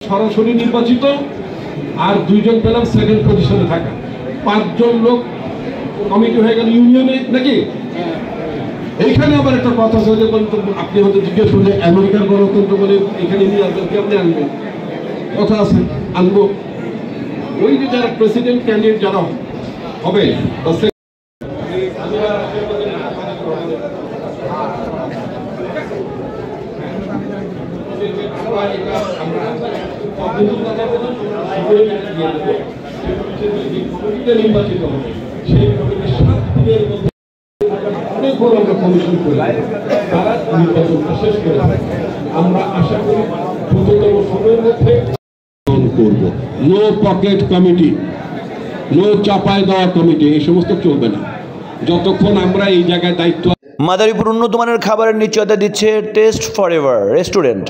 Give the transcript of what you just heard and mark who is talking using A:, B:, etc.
A: সরাসরি নির্বাচিত আর দুইজন পেলাম সেকেন্ড পজিশনে থাকা, 5 জন লোক কমিটি হয়ে গেল ইউনিয়নে নাকি। এইখানে আবার একটা কথা আছে, আপনি হয়তো জিজ্ঞেস করলে আমেরিকার গণতন্ত্র বলে এখানে নিয়ে আসবেন, কেমনি আনবেন? কথা আছে, আনবো। ওই যে যারা প্রেসিডেন্ট ক্যান্ডিডেট যারা হবে নির্বাচিত হবে, সেই কমিটির 7 দিনের মধ্যে অনেক বড় একটা কমিশন করে তারা নির্বাচনটা শেষ করে। আমরা আশা করি দ্রুততম সময়ের মধ্যে করব। নো পকেট কমিটি, নো চাপায় দেওয়া কমিটি, এই সমস্ত চলবে না যতক্ষণ আমরা এই জায়গায় দায়িত্ব।
B: মাদারীপুর উন্নত মানের খাবারের নিশ্চয়তা দিচ্ছে টেস্ট ফরএভার রেস্টুরেন্ট।